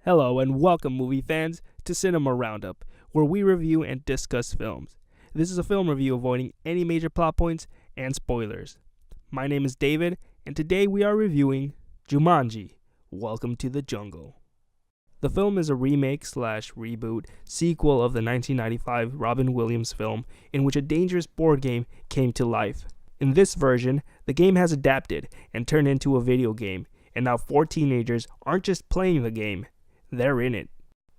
Hello and welcome, movie fans, to Cinema RoundUp, where we review and discuss films. This is a film review avoiding any major plot points and spoilers. My name is David, and today we are reviewing Jumanji, Welcome to the Jungle. The film is a remake/reboot sequel of the 1995 Robin Williams film in which a dangerous board game came to life. In this version, the game has adapted and turned into a video game, and now 4 teenagers aren't just playing the game, they're in it.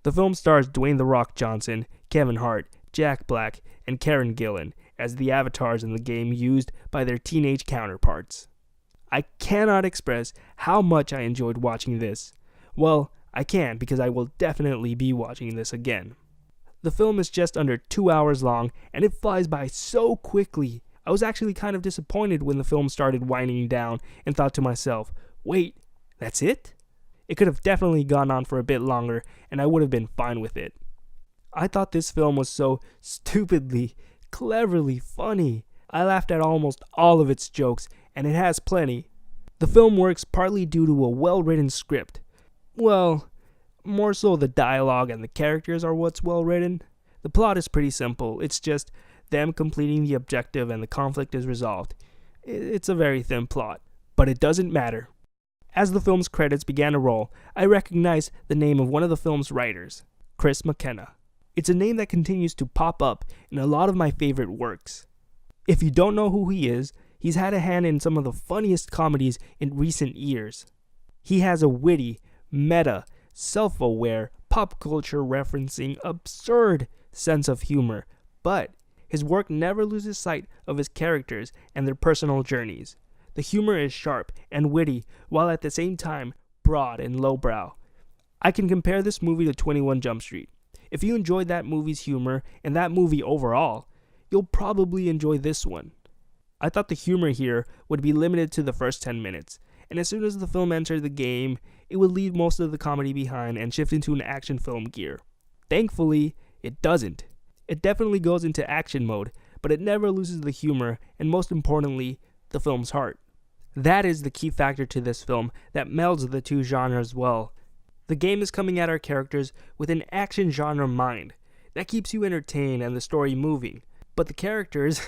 The film stars Dwayne "The Rock" Johnson, Kevin Hart, Jack Black, and Karen Gillan as the avatars in the game used by their teenage counterparts. I cannot express how much I enjoyed watching this. Well, I can because I will definitely be watching this again. The film is just under 2 hours long and it flies by so quickly. I was actually kind of disappointed when the film started winding down and thought to myself, wait, that's it? It could have definitely gone on for a bit longer and I would have been fine with it. I thought this film was so stupidly, cleverly funny. I laughed at almost all of its jokes, and it has plenty. The film works partly due to a well-written script. Well, more so the dialogue and the characters are what's well written. The plot is pretty simple. It's just them completing the objective and the conflict is resolved. It's a very thin plot, but it doesn't matter. As the film's credits began to roll, I recognized the name of one of the film's writers, Chris McKenna. It's a name that continues to pop up in a lot of my favorite works. If you don't know who he is, he's had a hand in some of the funniest comedies in recent years. He has a witty, meta, self-aware, pop culture referencing, absurd sense of humor, but his work never loses sight of his characters and their personal journeys. The humor is sharp and witty, while at the same time broad and lowbrow. I can compare this movie to 21 Jump Street. If you enjoyed that movie's humor and that movie overall, you'll probably enjoy this one. I thought the humor here would be limited to the first 10 minutes, and as soon as the film entered the game, it would leave most of the comedy behind and shift into an action film gear. Thankfully, it doesn't. It definitely goes into action mode, but it never loses the humor and, most importantly, the film's heart. That is the key factor to this film that melds the two genres well. The game is coming at our characters with an action genre mind. That keeps you entertained and the story moving. But the characters,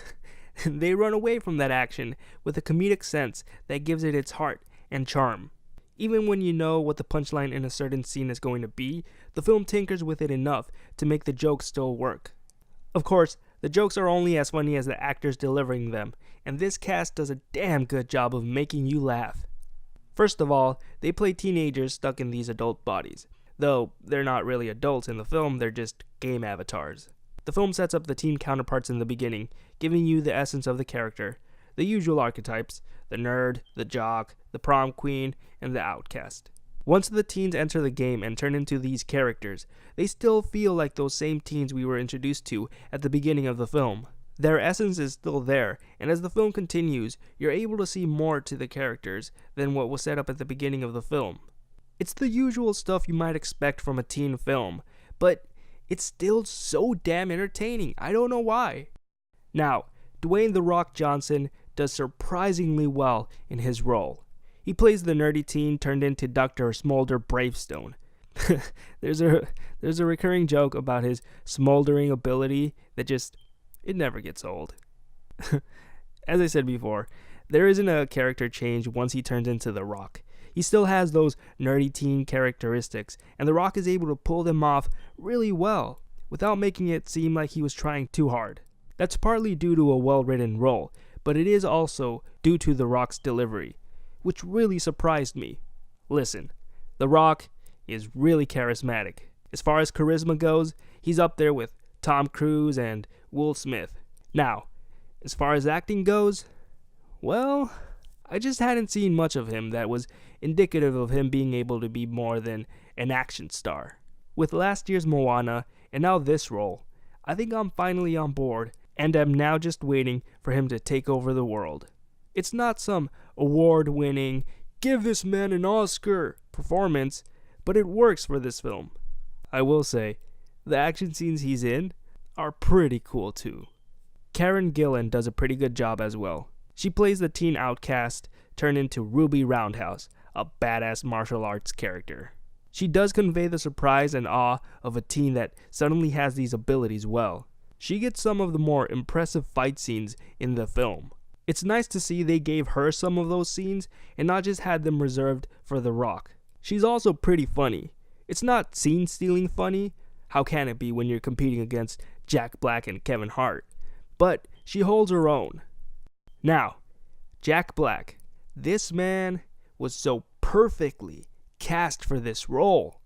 they run away from that action with a comedic sense that gives it its heart and charm. Even when you know what the punchline in a certain scene is going to be, the film tinkers with it enough to make the jokes still work. Of course, the jokes are only as funny as the actors delivering them, and this cast does a damn good job of making you laugh. First of all, they play teenagers stuck in these adult bodies. Though they're not really adults in the film, they're just game avatars. The film sets up the teen counterparts in the beginning, giving you the essence of the character, the usual archetypes, the nerd, the jock, the prom queen, and the outcast. Once the teens enter the game and turn into these characters, they still feel like those same teens we were introduced to at the beginning of the film. Their essence is still there, and as the film continues, you're able to see more to the characters than what was set up at the beginning of the film. It's the usual stuff you might expect from a teen film, but it's still so damn entertaining. I don't know why. Now, Dwayne "The Rock" Johnson does surprisingly well in his role. He plays the nerdy teen turned into Dr. Smolder Bravestone. There's a recurring joke about his smoldering ability that it never gets old. As I said before, there isn't a character change once he turns into The Rock. He still has those nerdy teen characteristics, and The Rock is able to pull them off really well, without making it seem like he was trying too hard. That's partly due to a well-written role, but it is also due to The Rock's delivery, which really surprised me. Listen, The Rock is really charismatic. As far as charisma goes, he's up there with Tom Cruise and Will Smith. Now, as far as acting goes, well, I just hadn't seen much of him that was indicative of him being able to be more than an action star. With last year's Moana and now this role, I think I'm finally on board and am now just waiting for him to take over the world. It's not some award-winning, give this man an Oscar performance, but it works for this film. I will say, the action scenes he's in are pretty cool too. Karen Gillan does a pretty good job as well. She plays the teen outcast turned into Ruby Roundhouse, a badass martial arts character. She does convey the surprise and awe of a teen that suddenly has these abilities well. She gets some of the more impressive fight scenes in the film. It's nice to see they gave her some of those scenes and not just had them reserved for The Rock. She's also pretty funny. It's not scene-stealing funny. How can it be when you're competing against Jack Black and Kevin Hart? But she holds her own. Now, Jack Black. This man was so perfectly cast for this role.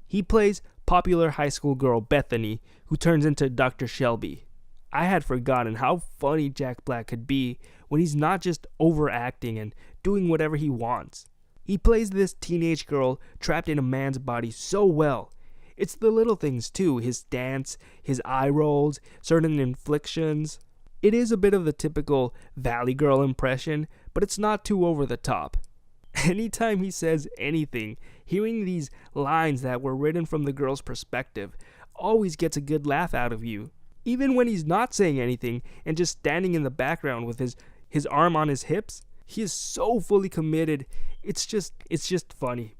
He plays popular high school girl Bethany, who turns into Dr. Shelby. I had forgotten how funny Jack Black could be when he's not just overacting and doing whatever he wants. He plays this teenage girl trapped in a man's body so well. It's the little things too, his dance, his eye rolls, certain inflictions. It is a bit of the typical Valley Girl impression, but it's not too over the top. Anytime he says anything, hearing these lines that were written from the girl's perspective always gets a good laugh out of you. Even when he's not saying anything and just standing in the background with his arm on his hips, he is so fully committed. It's just funny.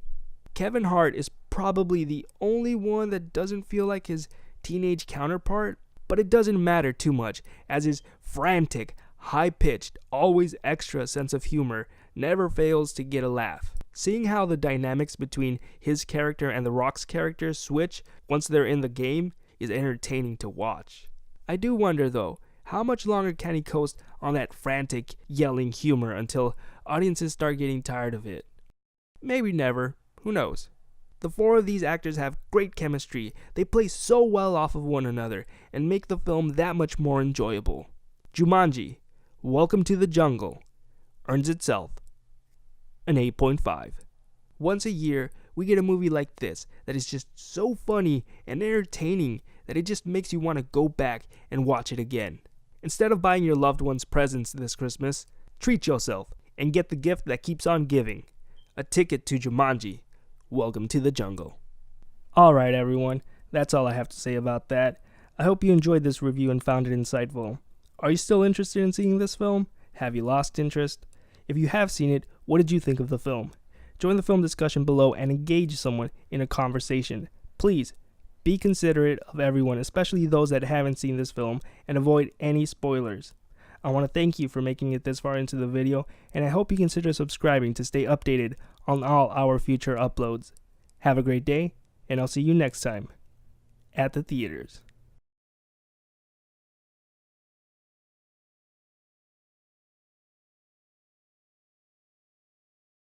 Kevin Hart is probably the only one that doesn't feel like his teenage counterpart, but it doesn't matter too much, as his frantic, high-pitched, always extra sense of humor never fails to get a laugh. Seeing how the dynamics between his character and The Rock's character switch once they're in the game is entertaining to watch. I do wonder though, how much longer can he coast on that frantic, yelling humor until audiences start getting tired of it? Maybe never, who knows? The four of these actors have great chemistry. They play so well off of one another and make the film that much more enjoyable. Jumanji, Welcome to the Jungle, earns itself an 8.5. Once a year, we get a movie like this that is just so funny and entertaining that it just makes you want to go back and watch it again. Instead of buying your loved ones presents this Christmas, treat yourself and get the gift that keeps on giving: a ticket to Jumanji, Welcome to the Jungle. Alright everyone, that's all I have to say about that. I hope you enjoyed this review and found it insightful. Are you still interested in seeing this film? Have you lost interest? If you have seen it, what did you think of the film? Join the film discussion below and engage someone in a conversation. Please, be considerate of everyone, especially those that haven't seen this film, and avoid any spoilers. I want to thank you for making it this far into the video, and I hope you consider subscribing to stay updated on all our future uploads. Have a great day, and I'll see you next time at the theaters.